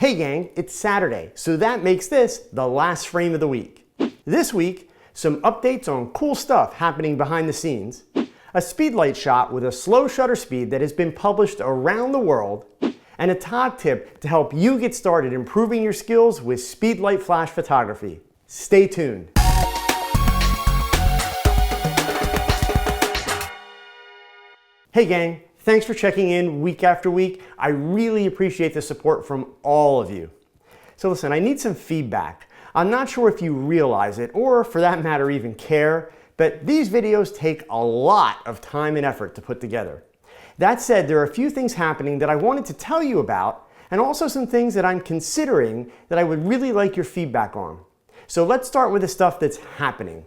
Hey gang, it's Saturday, so that makes this the last frame of the week. This week, some updates on cool stuff happening behind the scenes, a speedlight shot with a slow shutter speed that has been published around the world, and a Tog Tip to help you get started improving your skills with speedlight flash photography. Stay tuned. Hey gang, thanks for checking in week after week. I really appreciate the support from all of you. So listen, I need some feedback. I'm not sure if you realize it, or for that matter even care, but these videos take a lot of time and effort to put together. That said, there are a few things happening that I wanted to tell you about, and also some things that I'm considering that I would really like your feedback on. So let's start with the stuff that's happening.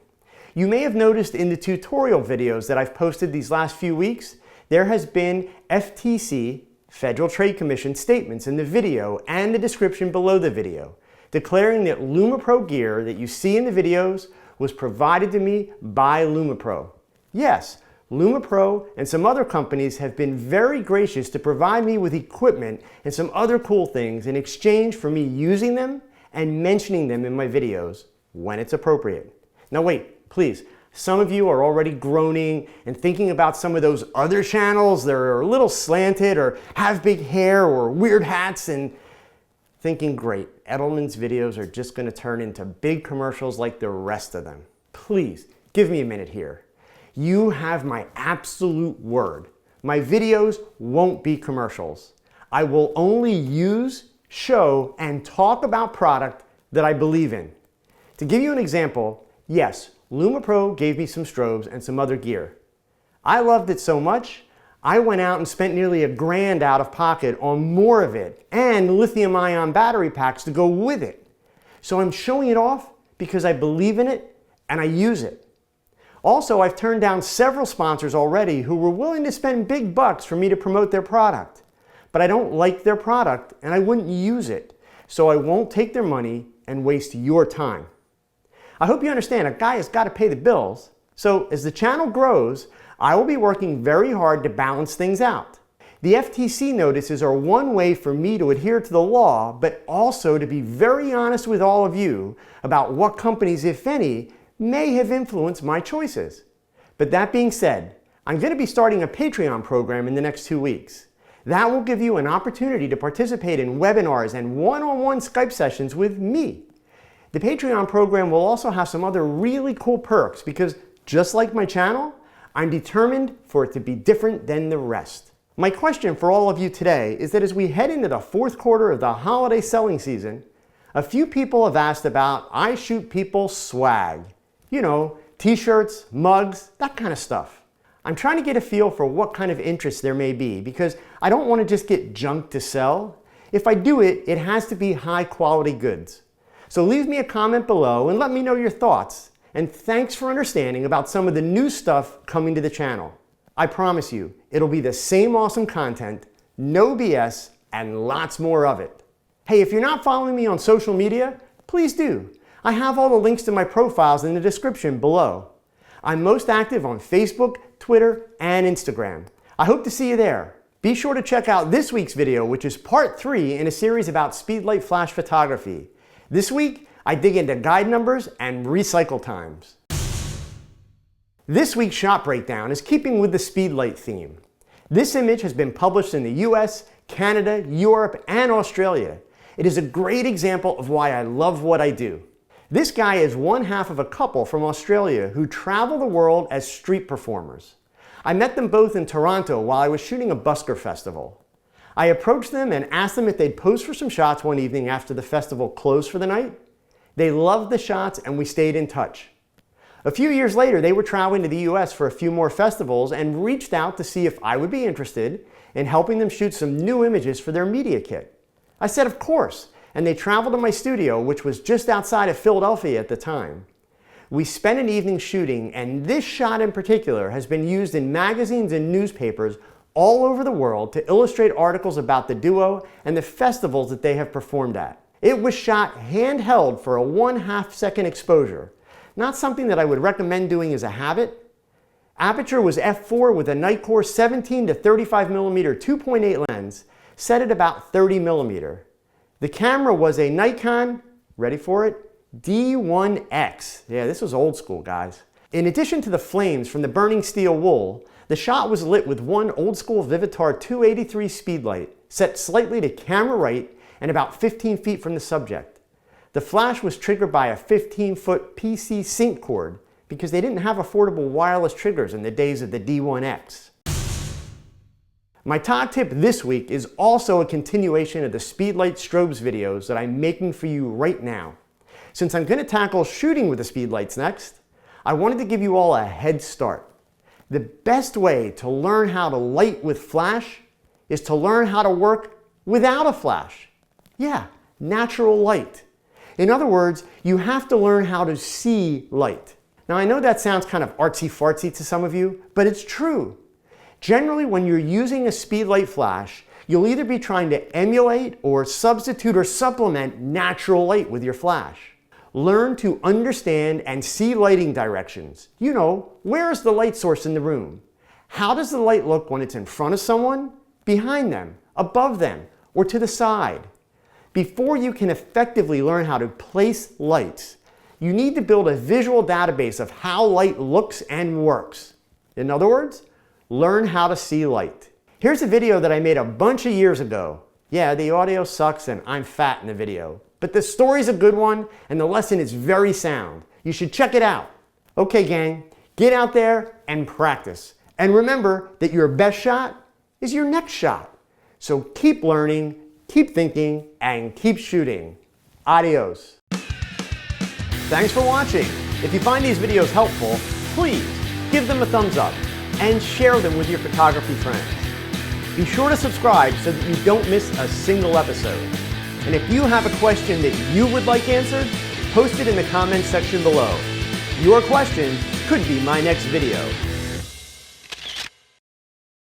You may have noticed in the tutorial videos that I've posted these last few weeks, there has been FTC, Federal Trade Commission statements in the video and the description below the video, declaring that LumaPro gear that you see in the videos was provided to me by LumaPro. Yes, LumaPro and some other companies have been very gracious to provide me with equipment and some other cool things in exchange for me using them and mentioning them in my videos when it's appropriate. Now wait, please. Some of you are already groaning and thinking about some of those other channels that are a little slanted or have big hair or weird hats and thinking, great, Edelman's videos are just going to turn into big commercials like the rest of them. Please, give me a minute here. You have my absolute word. My videos won't be commercials. I will only use, show, and talk about product that I believe in. To give you an example, yes, LumaPro gave me some strobes and some other gear. I loved it so much, I went out and spent nearly $1,000 out of pocket on more of it and lithium-ion battery packs to go with it. So I'm showing it off because I believe in it and I use it. Also, I've turned down several sponsors already who were willing to spend big bucks for me to promote their product. But I don't like their product and I wouldn't use it. So I won't take their money and waste your time. I hope you understand a guy has got to pay the bills. So as the channel grows, I will be working very hard to balance things out. The FTC notices are one way for me to adhere to the law, but also to be very honest with all of you about what companies, if any, may have influenced my choices. But that being said, I'm going to be starting a Patreon program in the next 2 weeks. That will give you an opportunity to participate in webinars and one-on-one Skype sessions with me. The Patreon program will also have some other really cool perks because, just like my channel, I'm determined for it to be different than the rest. My question for all of you today is that as we head into the fourth quarter of the holiday selling season, a few people have asked about I Shoot People swag. You know, t-shirts, mugs, that kind of stuff. I'm trying to get a feel for what kind of interest there may be because I don't want to just get junk to sell. If I do it, it has to be high quality goods. So leave me a comment below and let me know your thoughts. And thanks for understanding about some of the new stuff coming to the channel. I promise you, it'll be the same awesome content, no BS, and lots more of it. Hey, if you're not following me on social media, please do. I have all the links to my profiles in the description below. I'm most active on Facebook, Twitter, and Instagram. I hope to see you there. Be sure to check out this week's video, which is part 3 in a series about speedlight flash photography. This week, I dig into guide numbers and recycle times. This week's shot breakdown is keeping with the speedlight theme. This image has been published in the US, Canada, Europe, and Australia. It is a great example of why I love what I do. This guy is one half of a couple from Australia who travel the world as street performers. I met them both in Toronto while I was shooting a busker festival. I approached them and asked them if they'd pose for some shots one evening after the festival closed for the night. They loved the shots and we stayed in touch. A few years later, they were traveling to the US for a few more festivals and reached out to see if I would be interested in helping them shoot some new images for their media kit. I said, of course, and they traveled to my studio, which was just outside of Philadelphia at the time. We spent an evening shooting, and this shot in particular has been used in magazines and newspapers all over the world to illustrate articles about the duo and the festivals that they have performed at. It was shot handheld for a 1/2 second exposure, not something that I would recommend doing as a habit. Aperture was f4 with a Nikkor 17 to 35mm 2.8 lens set at about 30mm. The camera was a Nikon, ready for it, D1X. Yeah, this was old school, guys. In addition to the flames from the burning steel wool, the shot was lit with one old school Vivitar 283 speedlight, set slightly to camera right and about 15 feet from the subject. The flash was triggered by a 15-foot PC sync cord because they didn't have affordable wireless triggers in the days of the D1X. My Tog Tip this week is also a continuation of the speedlight strobes videos that I'm making for you right now. Since I'm going to tackle shooting with the speedlights next, I wanted to give you all a head start. The best way to learn how to light with flash is to learn how to work without a flash. Yeah, natural light. In other words, you have to learn how to see light. Now I know that sounds kind of artsy fartsy to some of you, but it's true. Generally, when you're using a speedlight flash, you'll either be trying to emulate or substitute or supplement natural light with your flash. Learn to understand and see lighting directions. You know, where is the light source in the room? How does the light look when it's in front of someone, behind them, above them, or to the side? Before you can effectively learn how to place lights, you need to build a visual database of how light looks and works. In other words, learn how to see light. Here's a video that I made a bunch of years ago. Yeah, the audio sucks and I'm fat in the video, but the story's a good one and the lesson is very sound. You should check it out. Okay, gang, get out there and practice. And remember that your best shot is your next shot. So keep learning, keep thinking, and keep shooting. Adios. Thanks for watching. If you find these videos helpful, please give them a thumbs up and share them with your photography friends. Be sure to subscribe so that you don't miss a single episode. And if you have a question that you would like answered, post it in the comments section below. Your question could be my next video.